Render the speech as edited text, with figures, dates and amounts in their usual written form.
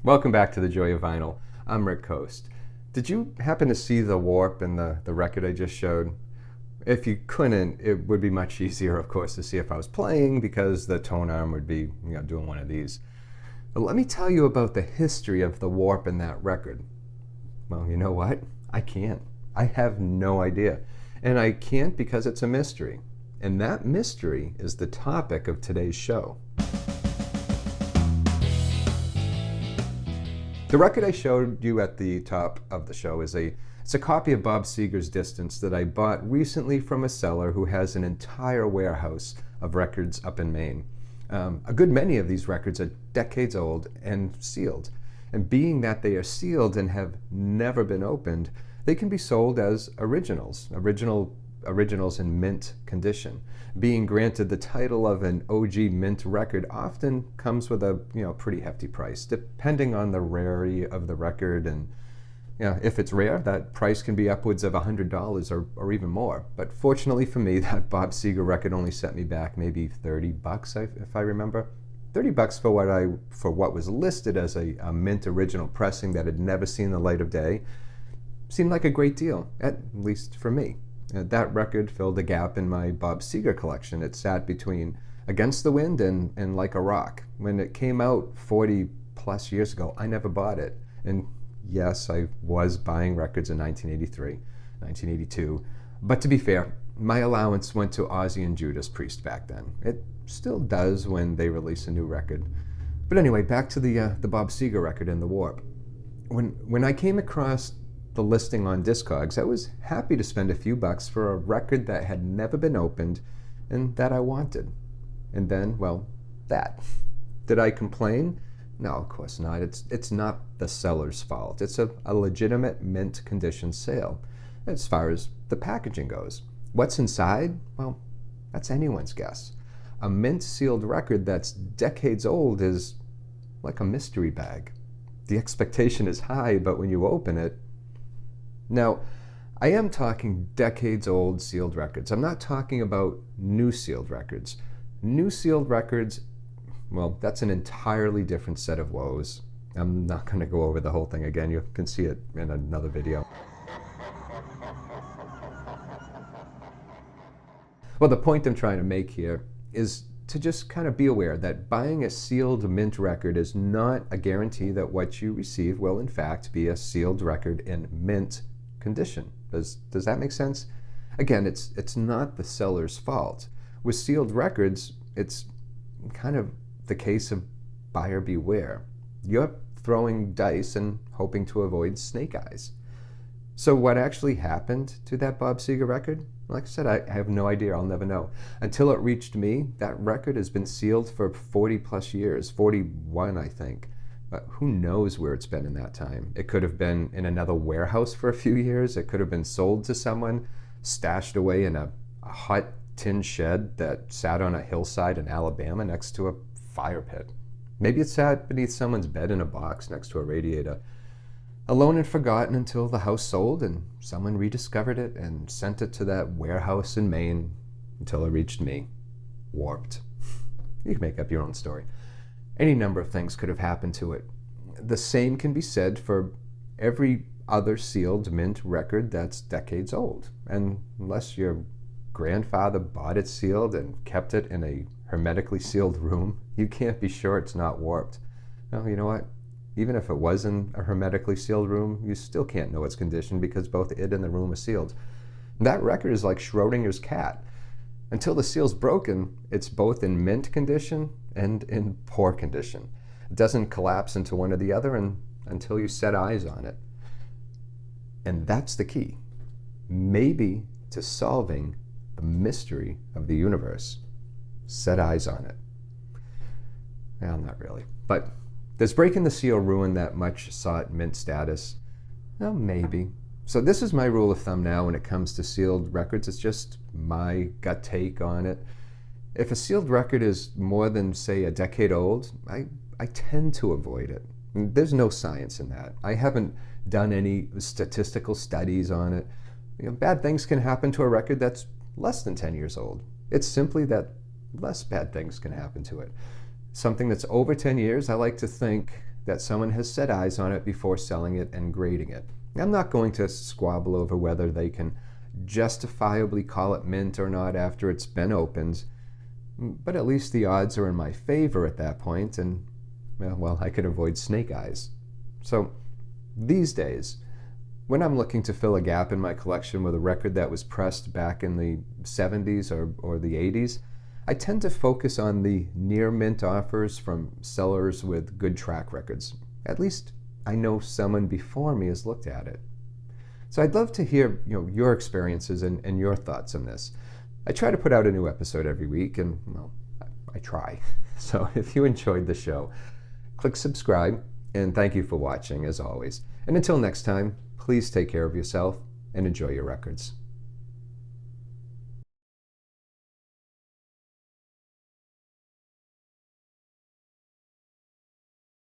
Welcome back to The Joy of Vinyl. I'm Rick Coste. Did you happen to see the warp in the record I just showed? If you couldn't, it would be much easier, of course, to see if I was playing because the tone arm would be doing one of these. But let me tell you about the history of the warp in that record. Well, you know what? I can't. I have no idea. And I can't because it's a mystery. And that mystery is the topic of today's show. The record I showed you at the top of the show is it's a copy of Bob Seger's Distance that I bought recently from a seller who has an entire warehouse of records up in Maine. A good many of these records are decades old and sealed. And being that they are sealed and have never been opened, they can be sold as originals in mint condition. Being granted the title of an OG mint record often comes with a pretty hefty price, depending on the rarity of the record. And if it's rare, that price can be upwards of $100 or even more. But fortunately for me, that Bob Seger record only set me back maybe $30, if I remember. $30 for what was listed as a mint original pressing that had never seen the light of day seemed like a great deal, at least for me. That record filled a gap in my Bob Seger collection. It sat between Against the Wind and Like a Rock. When it came out 40 plus years ago, I never bought it. And yes, I was buying records in 1983, 1982. But to be fair, my allowance went to Ozzy and Judas Priest back then. It still does when they release a new record. But anyway, back to the Bob Seger record and the warp. When I came across the listing on Discogs, I was happy to spend a few bucks for a record that had never been opened and that I wanted. And then, well, that. Did I complain? No, of course not. It's not the seller's fault. It's a legitimate mint condition sale as far as the packaging goes. What's inside? Well, that's anyone's guess. A mint sealed record that's decades old is like a mystery bag. The expectation is high, but when you open it, now, I am talking decades old sealed records. I'm not talking about new sealed records. New sealed records, well, that's an entirely different set of woes. I'm not going to go over the whole thing again. You can see it in another video. Well, the point I'm trying to make here is to just kind of be aware that buying a sealed mint record is not a guarantee that what you receive will in fact be a sealed record in mint condition. Does that make sense? Again, it's not the seller's fault. With sealed records, it's kind of the case of buyer beware. You're throwing dice and hoping to avoid snake eyes. So what actually happened to that Bob Seger record? Like I said, I have no idea. I'll never know. Until it reached me, that record has been sealed for 40 plus years, 41 I think. Who knows where it's been in that time? It could have been in another warehouse for a few years. It could have been sold to someone, stashed away in a hot tin shed that sat on a hillside in Alabama next to a fire pit. Maybe it sat beneath someone's bed in a box next to a radiator, alone and forgotten until the house sold and someone rediscovered it and sent it to that warehouse in Maine until it reached me. Warped. You can make up your own story. Any number of things could have happened to it. The same can be said for every other sealed mint record that's decades old. And unless your grandfather bought it sealed and kept it in a hermetically sealed room, you can't be sure it's not warped. Well, you know what? Even if it was in a hermetically sealed room, you still can't know its condition because both it and the room are sealed. That record is like Schrodinger's cat. Until the seal's broken, it's both in mint condition and in poor condition. It doesn't collapse into one or the other until you set eyes on it. And that's the key, maybe, to solving the mystery of the universe. Set eyes on it. Well, not really. But does breaking the seal ruin that much sought mint status? Well, maybe. So this is my rule of thumb now when it comes to sealed records. It's just my gut take on it. If a sealed record is more than, say, a decade old, I tend to avoid it. There's no science in that. I haven't done any statistical studies on it. Bad things can happen to a record that's less than 10 years old. It's simply that less bad things can happen to it. Something that's over 10 years, I like to think that someone has set eyes on it before selling it and grading it. I'm not going to squabble over whether they can justifiably call it mint or not after it's been opened, but at least the odds are in my favor at that point, and well, I could avoid snake eyes. So these days, when I'm looking to fill a gap in my collection with a record that was pressed back in the 70s or the 80s, I tend to focus on the near mint offers from sellers with good track records. At least I know someone before me has looked at it. So I'd love to hear your experiences and your thoughts on this. I try to put out a new episode every week, and well, I try. So if you enjoyed the show, click subscribe, and thank you for watching as always. And until next time, please take care of yourself and enjoy your records.